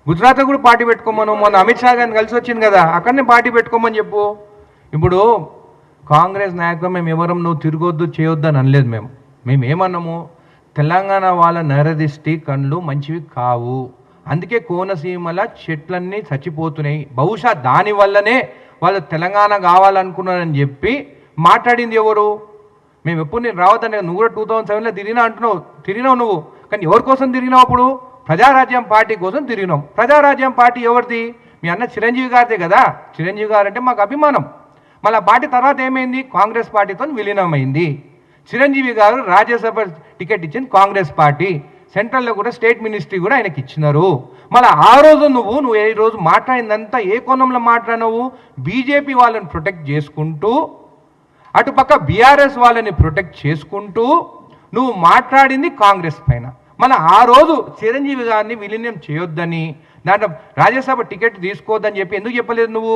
గుజరాత్లో కూడా పార్టీ పెట్టుకోమను. మొన్న అమిత్ షా గారిని కలిసి వచ్చింది కదా, అక్కడనే పార్టీ పెట్టుకోమని చెప్పు. ఇప్పుడు కాంగ్రెస్ నాయకులు మేము ఎవరం నువ్వు తిరగొద్దు చేయొద్దు అని అనలేదు. మేము ఏమన్నాము, తెలంగాణ వాళ్ళ నరదిష్టి కళ్ళు మంచివి కావు, అందుకే కోనసీమల చెట్లన్నీ చచ్చిపోతున్నాయి, బహుశా దానివల్లనే వాళ్ళు తెలంగాణ కావాలనుకున్నారని చెప్పి మాట్లాడింది ఎవరు? మేము ఎప్పుడు నేను రావద్దని, నువ్వు కూడా 2007లో తిరిగినావు నువ్వు, కానీ ఎవరి కోసం తిరిగినావు? అప్పుడు ప్రజారాజ్యం పార్టీ కోసం తిరిగినాం. ప్రజారాజ్యం పార్టీ ఎవరిది? మీ అన్న చిరంజీవి గారిదే కదా. చిరంజీవి గారు అంటే మాకు అభిమానం. మళ్ళీ ఆ పార్టీ తర్వాత ఏమైంది? కాంగ్రెస్ పార్టీతో విలీనమైంది. చిరంజీవి గారు రాజ్యసభ టికెట్ ఇచ్చింది కాంగ్రెస్ పార్టీ, సెంట్రల్లో కూడా స్టేట్ మినిస్ట్రీ కూడా ఆయనకి ఇచ్చినారు. మళ్ళీ ఆ రోజు నువ్వు ఏ రోజు మాట్లాడిందంతా ఏ కోణంలో మాట్లాడినావు? బీజేపీ వాళ్ళని ప్రొటెక్ట్ చేసుకుంటూ, అటుపక్క బీఆర్ఎస్ వాళ్ళని ప్రొటెక్ట్ చేసుకుంటూ నువ్వు మాట్లాడింది కాంగ్రెస్ పైన. మన ఆ రోజు చిరంజీవి గారిని విలీనం చేయొద్దని, దాంట్లో రాజ్యసభ టికెట్ తీసుకోవద్దని చెప్పి ఎందుకు చెప్పలేదు నువ్వు?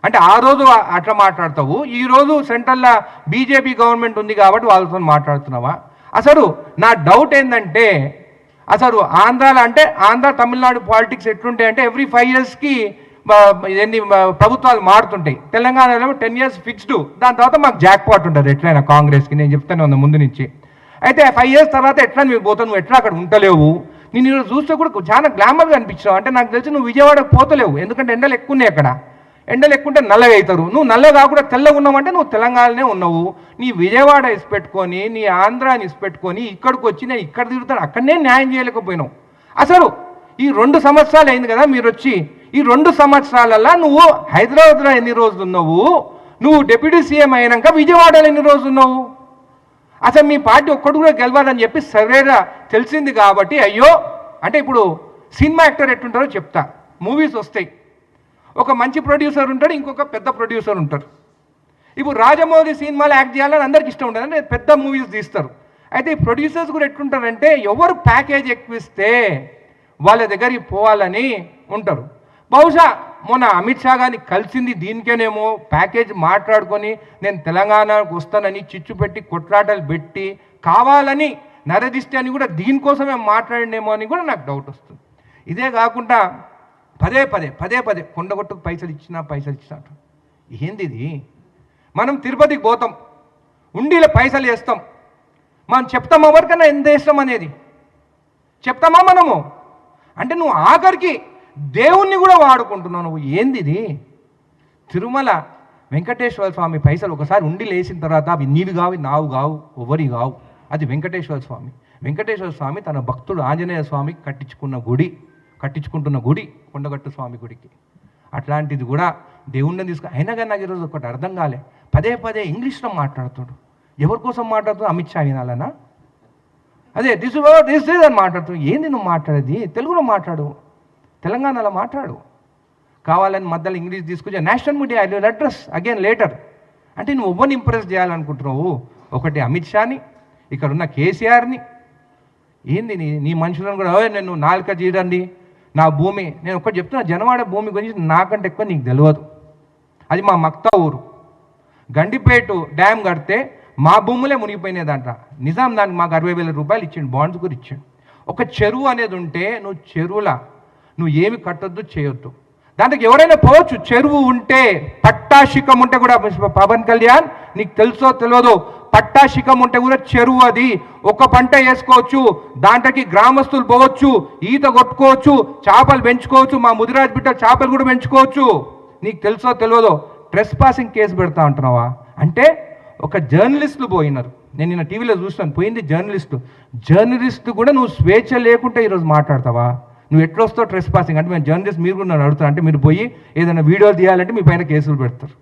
అంటే ఆ రోజు అట్లా మాట్లాడతావు, ఈరోజు సెంట్రల్లో బీజేపీ గవర్నమెంట్ ఉంది కాబట్టి వాళ్ళతో మాట్లాడుతున్నావా? అసలు నా డౌట్ ఏంటంటే, అసలు ఆంధ్రాలో అంటే ఆంధ్ర తమిళనాడు పాలిటిక్స్ ఎట్లుంటాయి అంటే ఎవ్రీ 5 yearsకి ఎన్ని ప్రభుత్వాలు మారుతుంటాయి. తెలంగాణలో 10 years ఫిక్స్డ్, దాని తర్వాత మాకు జాక్ పాట్ ఉంటుంది ఎట్లయినా కాంగ్రెస్కి. నేను చెప్తానే ఉన్నా ముందు నుంచి. అయితే 5 years తర్వాత ఎట్లా నువ్వు పోతావు? నువ్వు ఎట్లా అక్కడ ఉండలేవు. నేను ఈరోజు చూస్తే కూడా చాలా గ్లామర్గా అనిపించావు. అంటే నాకు తెలిసి నువ్వు విజయవాడకు పోతలేవు, ఎందుకంటే ఎండలు ఎక్కువ ఉన్నాయి అక్కడ. ఎండలు ఎక్కువ ఉంటే నల్లగా అవుతారు. నువ్వు నల్లగా కాకుండా తెల్లగా ఉన్నావంటే నువ్వు తెలంగాణనే ఉన్నావు. నీ విజయవాడ ఇసిపెట్టుకొని, నీ ఆంధ్రాని ఇసిపెట్టుకొని ఇక్కడికి వచ్చి నేను ఇక్కడ తిరుగుతాను, అక్కడనే న్యాయం చేయలేకపోయినావు. అసలు ఈ 2 సంవత్సరాలు అయింది కదా మీరు వచ్చి, ఈ 2 సంవత్సరాలలో నువ్వు హైదరాబాద్లో ఎన్ని రోజులు ఉన్నావు? నువ్వు డిప్యూటీ సీఎం అయినాక విజయవాడలో ఎన్ని రోజులు ఉన్నావు? అసలు మీ పార్టీ ఒక్కడు కూడా గెలవాలని చెప్పి సరేగా తెలిసింది కాబట్టి అయ్యో అంటే, ఇప్పుడు సినిమా యాక్టర్ ఎట్టుంటారో చెప్తా. మూవీస్ వస్తాయి, ఒక మంచి ప్రొడ్యూసర్ ఉంటాడు, ఇంకొక పెద్ద ప్రొడ్యూసర్ ఉంటారు. ఇప్పుడు రాజమౌళి సినిమాలో యాక్ట్ చేయాలని అందరికి ఇష్టం ఉంటుంది, అంటే పెద్ద మూవీస్ తీస్తారు. అయితే ఈ ప్రొడ్యూసర్స్ కూడా ఎట్లుంటారంటే, ఎవరు ప్యాకేజ్ ఎక్కువిస్తే వాళ్ళ దగ్గరికి పోవాలని ఉంటారు. బహుశా మొన్న అమిత్ షా గారిని కలిసింది దీనికేనేమో, ప్యాకేజ్ మాట్లాడుకొని నేను తెలంగాణకు వస్తానని చిచ్చు పెట్టి కొట్లాటలు పెట్టి కావాలని నరదిష్టి అని కూడా దీనికోసమే మాట్లాడినేమో అని కూడా నాకు డౌట్ వస్తుంది. ఇదే కాకుండా పదే పదే కొండగొట్టుకు పైసలు ఇచ్చినా ఏంది ఇది? మనం తిరుపతికి పోతాం, ఉండిలో పైసలు వేస్తాం, మనం చెప్తామా ఎవరికన్నా ఎంత వేస్తాం అనేది? చెప్తామా మనము? అంటే నువ్వు ఆఖరికి దేవుణ్ణి కూడా వాడుకుంటున్నావు నువ్వు. ఏంది ఇది? తిరుమల వెంకటేశ్వర స్వామి పైసలు ఒకసారి ఉండిలో వేసిన తర్వాత అవి నీవి కావు, నావు కావు, ఎవరి కావు. అది వెంకటేశ్వర స్వామి. వెంకటేశ్వర స్వామి తన భక్తుడు ఆంజనేయ స్వామికి కట్టించుకుంటున్న గుడి కొండగట్టు స్వామి గుడికి. అట్లాంటిది కూడా దేవుణ్ణి అయినా కానీ నాకు ఈరోజు ఒకటి అర్థం కాలే, పదే ఇంగ్లీష్లో మాట్లాడుతాడు. ఎవరి కోసం మాట్లాడుతాడు? అమిత్ షా వినాలనా? అదే దిస్ అని మాట్లాడుతాడు. ఏంది నువ్వు మాట్లాడేది? తెలుగులో మాట్లాడు, తెలంగాణలో మాట్లాడు. కావాలని మధ్యలో ఇంగ్లీష్ తీసుకొచ్చి national media I will address again later. అంటే నువ్వు ఎవరిని ఇంప్రెస్ చేయాలనుకుంటున్నావు? ఒకటి అమిత్ షాని, ఇక్కడ ఉన్న కేసీఆర్ని. ఏంది నీ మనుషులను కూడా నేను నాలుక జీడండి నా భూమి. నేను ఒకటి చెప్తున్నా, జనవాడ భూమి గురించి నాకంటే ఎక్కువ నీకు తెలియదు. అది మా మక్తా ఊరు. గండిపేట డ్యామ్ కడితే మా భూములే మునిగిపోయినాయి. నిజాం దానికి మాకు 60,000 రూపాయలు ఇచ్చిండు, బాండ్స్ కూడా ఇచ్చిండు. ఒక చెరువు అనేది ఉంటే నువ్వు చెరువులా నువ్వు ఏమి కట్టొద్దు చేయొద్దు, దాంట్లోకి ఎవరైనా పోవచ్చు. చెరువు ఉంటే పట్టాశిఖం ఉంటే కూడా, పవన్ కళ్యాణ్ నీకు తెలుసో తెలియదు, పట్టాశిఖం ఉంటే కూడా చెరువు అది. ఒక పంట వేసుకోవచ్చు, దాంట్లోకి గ్రామస్తులు పోవచ్చు, ఈత కొట్టుకోవచ్చు, చేపలు పెంచుకోవచ్చు, మా ముదిరాజ్ బిడ్డ చేపలు కూడా పెంచుకోవచ్చు. నీకు తెలుసో తెలియదో ట్రెస్ పాసింగ్ కేసు పెడతా అంటున్నావా? అంటే ఒక జర్నలిస్టులు పోయినారు, నేను నిన్న టీవీలో చూస్తాను, పోయింది జర్నలిస్ట్ కూడా నువ్వు స్వేచ్ఛ లేకుంటే ఈరోజు మాట్లాడతావా? నువ్వు ఎట్లా వస్తావు ట్రెస్ పాసింగ్ అంటే? మేము జర్నలిస్ట్ మీరు కూడా నన్ను అడుగుతారు, అంటే మీరు పోయి ఏదైనా వీడియోలు తీయాలంటే మీ పైన కేసులు పెడతారు.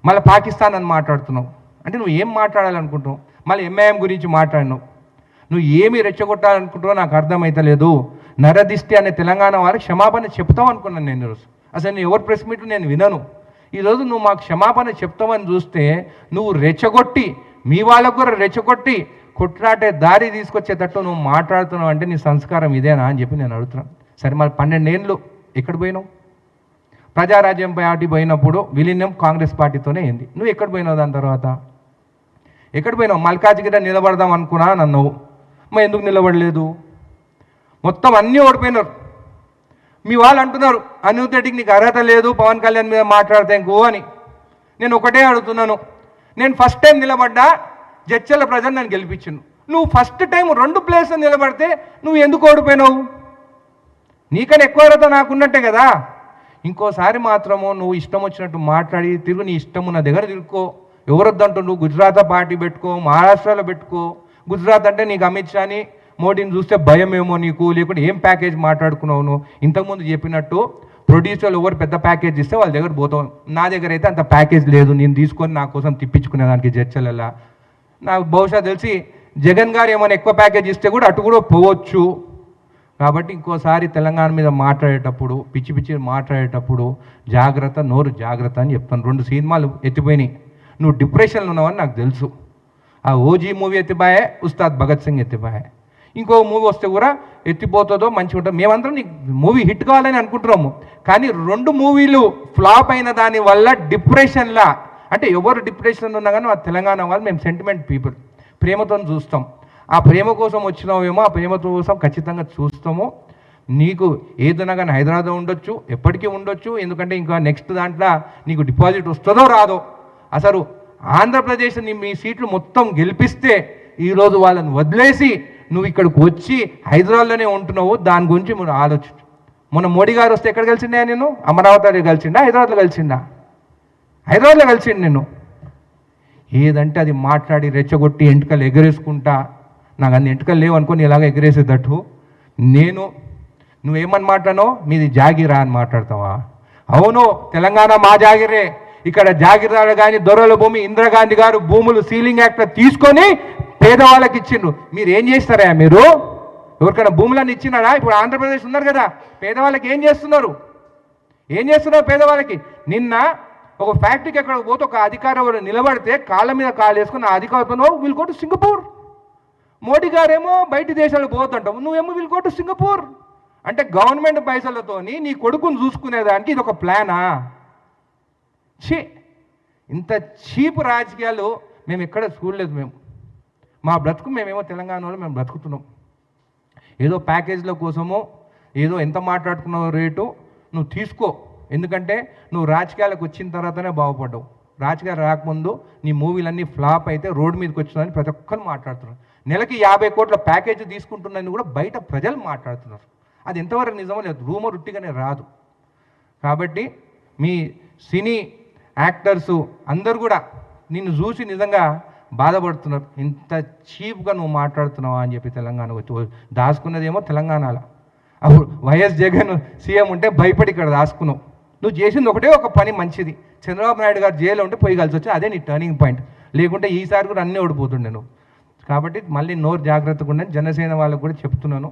మళ్ళీ పాకిస్తాన్ అని మాట్లాడుతున్నావు, అంటే నువ్వు ఏం మాట్లాడాలనుకుంటున్నావు? మళ్ళీ ఎంఐఎం గురించి మాట్లాడినావు. నువ్వు ఏమి రెచ్చగొట్టాలనుకుంటున్నావు నాకు అర్థమైతలేదు. నరదిష్టి అనే తెలంగాణ వారికి క్షమాపణ చెప్తావు అనుకున్నాను నేను ఈరోజు. అసలు నేను ఎవరి ప్రెస్ మీట్ నేను వినను. ఈరోజు నువ్వు మాకు క్షమాపణ చెప్తావని చూస్తే నువ్వు రెచ్చగొట్టి, మీ వాళ్ళకు కూడా రెచ్చగొట్టి కొట్లాటే దారి తీసుకొచ్చేటట్టు నువ్వు మాట్లాడుతున్నావు. అంటే నీ సంస్కారం ఇదేనా అని చెప్పి నేను అడుగుతున్నాను. సరే, మరి 12 ఏళ్ళు ఎక్కడ పోయినావు? ప్రజారాజ్యం పార్టీ పోయినప్పుడు విలీనం కాంగ్రెస్ పార్టీతోనే అయింది. నువ్వు ఎక్కడ పోయినావు? దాని తర్వాత ఎక్కడ పోయినావు? మల్కాజ్గిరి నిలబడదాం అనుకున్నా నన్ను, మరి ఎందుకు నిలబడలేదు? మొత్తం అన్నీ ఓడిపోయినారు. మీ వాళ్ళు అంటున్నారు అనుతటికి నీకు అర్హత లేదు పవన్ కళ్యాణ్ మీద మాట్లాడితే ఇంకో అని. నేను ఒకటే అడుగుతున్నాను, నేను ఫస్ట్ టైం నిలబడ్డా, జడ్చర్ల ప్రజలు నన్ను గెలిపించిండు. నువ్వు ఫస్ట్ టైం 2 ప్లేస్లో నిలబడితే నువ్వు ఎందుకు ఓడిపోయినావు? నీకని ఎక్కువ అర్హత నాకున్నట్టే కదా. ఇంకోసారి మాత్రము నువ్వు ఇష్టం వచ్చినట్టు మాట్లాడి తిరుగు, నీ ఇష్టం ఉన్న దగ్గర తిరుక్కో. ఎవరొద్దంటూ నువ్వు గుజరాత్ పార్టీ పెట్టుకో, మహారాష్ట్రలో పెట్టుకో. గుజరాత్ అంటే నీకు అమిత్ షాని మోడీని చూస్తే భయం ఏమో నీకు, లేకుంటే ఏం ప్యాకేజ్ మాట్లాడుకున్నావు నువ్వు. ఇంతకుముందు చెప్పినట్టు ప్రొడ్యూసర్లు ఎవరు పెద్ద ప్యాకేజ్ ఇస్తే వాళ్ళ దగ్గర పోతాం. నా దగ్గర అయితే అంత ప్యాకేజ్ లేదు, నేను తీసుకొని నా కోసం తిప్పించుకునేదానికి జడ్చర్లలో. నాకు బహుశా తెలిసి జగన్ గారు ఏమైనా ఎక్కువ ప్యాకేజ్ ఇస్తే కూడా అటు కూడా పోవచ్చు. కాబట్టి ఇంకోసారి తెలంగాణ మీద మాట్లాడేటప్పుడు, పిచ్చి పిచ్చి మాట్లాడేటప్పుడు జాగ్రత్త, నోరు జాగ్రత్త అని చెప్తాను. 2 సినిమాలు ఎత్తిపోయినాయి, నువ్వు డిప్రెషన్లో ఉన్నావని నాకు తెలుసు. ఆ ఓజీ మూవీ ఎత్తిపోయే, ఉస్తాద్ భగత్ సింగ్ ఎత్తిపోయే. ఇంకో మూవీ వస్తే కూడా ఎత్తిపోతుందో మంచిగా ఉంటుంది. మేమందరం నీకు మూవీ హిట్ కావాలని అనుకుంటున్నాము, కానీ 2 మూవీలు ఫ్లాప్ అయిన దాని వల్ల డిప్రెషన్లా, అంటే ఎవరు డిప్రెషన్లో ఉన్నా కానీ తెలంగాణ వాళ్ళు మేము సెంటిమెంట్ పీపుల్, ప్రేమతో చూస్తాం. ఆ ప్రేమ కోసం వచ్చినావేమో, ఆ ప్రేమ కోసం ఖచ్చితంగా చూస్తాము. నీకు ఏదైనా కానీ హైదరాబాద్లో ఉండొచ్చు, ఎప్పటికీ ఉండొచ్చు. ఎందుకంటే ఇంకా నెక్స్ట్ దాంట్లో నీకు డిపాజిట్ వస్తుందో రాదో. అసలు ఆంధ్రప్రదేశ్ మీ సీట్లు మొత్తం గెలిపిస్తే ఈరోజు వాళ్ళని వదిలేసి నువ్వు ఇక్కడికి వచ్చి హైదరాబాద్లోనే ఉంటున్నావు. దాని గురించి మనం ఆలోచించు. మొన్న మోడీ గారు వస్తే ఎక్కడ కలిసిండా? నేను అమరావతిలో కలిసిండా, హైదరాబాద్లో కలిసిండా? హైదరాబాద్లో కలిసిండు. నేను ఏదంటే అది మాట్లాడి రెచ్చగొట్టి ఎంటుకలు ఎగరేసుకుంటా, నాకు అన్ని ఎంటుకలు లేవు అనుకోని ఇలాగ ఎగరేసేటట్టు. నువ్వేమని మాట్లాడో, మీది జాగిరా అని మాట్లాడతావా? అవును, తెలంగాణ మా జాగిరే. ఇక్కడ జాగిరాలు కానీ దొరల భూమి, ఇందిరాగాంధీ గారు భూములు సీలింగ్ యాక్ట్ తీసుకొని పేదవాళ్ళకి ఇచ్చిండ్రు. మీరు ఏం చేస్తారా? మీరు ఎవరికైనా భూములను ఇచ్చినారా? ఇప్పుడు ఆంధ్రప్రదేశ్ ఉన్నారు కదా, పేదవాళ్ళకి ఏం చేస్తున్నారు? పేదవాళ్ళకి నిన్న ఒక ఫ్యాక్టరీకి ఎక్కడ పోతే ఒక అధికారం నిలబడితే కాళ్ళ మీద కాళ్ళు వేసుకుని ఆ అధికారంతో will go to Singapore. Modi గారేమో బయట దేశాలు పోతుంటావు, నువ్వేమో విల్ గో టు సింగపూర్. అంటే గవర్నమెంట్ పైసలతోని నీ కొడుకుని చూసుకునేదానికి ఇది ఒక ప్లానా? ఇంత చీప్ రాజకీయాలు మేము ఎక్కడ చూడలేదు. మా బ్రతుకు మేమేమో తెలంగాణలో మేము బ్రతుకుతున్నాం. ఏదో ప్యాకేజీల కోసమో ఏదో ఎంత మాట్లాడుకున్నావు రేటు నువ్వు తీసుకో. ఎందుకంటే నువ్వు రాజకీయాలకు వచ్చిన తర్వాతనే బాగుపడ్డావు. రాజకీయాలు రాకముందు నీ మూవీలన్నీ ఫ్లాప్ అయితే రోడ్డు మీదకి వచ్చిందని ప్రతి ఒక్కరు మాట్లాడుతున్నారు. నెలకి 50 కోట్ల ప్యాకేజ్ తీసుకుంటున్నాయని కూడా బయట ప్రజలు మాట్లాడుతున్నారు. అది ఎంతవరకు నిజమో లేదు, రూమర్ ఉట్టిగానే రాదు. కాబట్టి మీ సినీ యాక్టర్సు అందరు కూడా నిన్ను చూసి నిజంగా బాధపడుతున్నారు. ఇంత చీప్గా నువ్వు మాట్లాడుతున్నావా అని చెప్పి తెలంగాణ వచ్చి దాచుకున్నదేమో తెలంగాణలో. అప్పుడు వైఎస్ జగన్ సీఎం ఉంటే భయపడి ఇక్కడ దాచుకున్నావు. నువ్వు చేసింది ఒకటే ఒక పని మంచిది, చంద్రబాబు నాయుడు గారు జైలు ఉంటే పోయి కలిసి వచ్చి అదే నీ టర్నింగ్ పాయింట్. లేకుంటే ఈసారి కూడా అన్నీ ఓడిపోతుండే నువ్వు. కాబట్టి మళ్ళీ నోరు జాగ్రత్తగా ఉండని జనసేన వాళ్ళకు కూడా చెప్తున్నాను.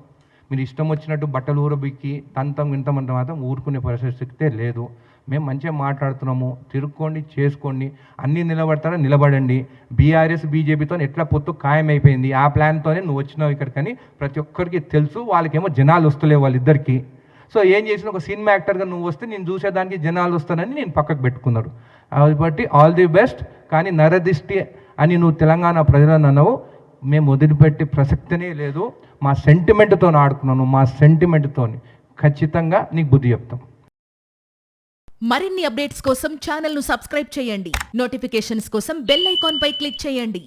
మీరు ఇష్టం వచ్చినట్టు బట్టలు ఊరబిక్కి తంతం ఇంతమంది మాత్రం ఊరుకునే పరిస్థితి లేదు. మేము మంచిగా మాట్లాడుతున్నాము, తిరుక్కోండి, చేసుకోండి, అన్నీ నిలబడతారో నిలబడండి. బీఆర్ఎస్ బీజేపీతో ఎట్లా పొత్తు ఖాయమైపోయింది, ఆ ప్లాన్తోనే నువ్వు వచ్చినావు ఇక్కడికని ప్రతి ఒక్కరికి తెలుసు. వాళ్ళకేమో జనాలు వస్తలేవు వాళ్ళిద్దరికి. సో ఏం చేసిన ఒక సినిమా యాక్టర్గా నువ్వు వస్తే నేను చూసేదానికి జనాలు వస్తానని నేను పక్కకు పెట్టుకున్నాడు. కాబట్టి ఆల్ ది బెస్ట్. కానీ నరదిష్టి అని నువ్వు తెలంగాణ ప్రజలను అన్నావు, మేము వదిలిపెట్టే ప్రసక్తినే లేదు. మా సెంటిమెంట్తో ఆడుకున్నాను, మా సెంటిమెంట్తో ఖచ్చితంగా నీకు బుద్ధి చెప్తాం. మరిన్ని అప్డేట్స్ కోసం ఛానల్ను సబ్స్క్రైబ్ చేయండి. నోటిఫికేషన్స్ కోసం బెల్ ఐకాన్ పై క్లిక్ చేయండి.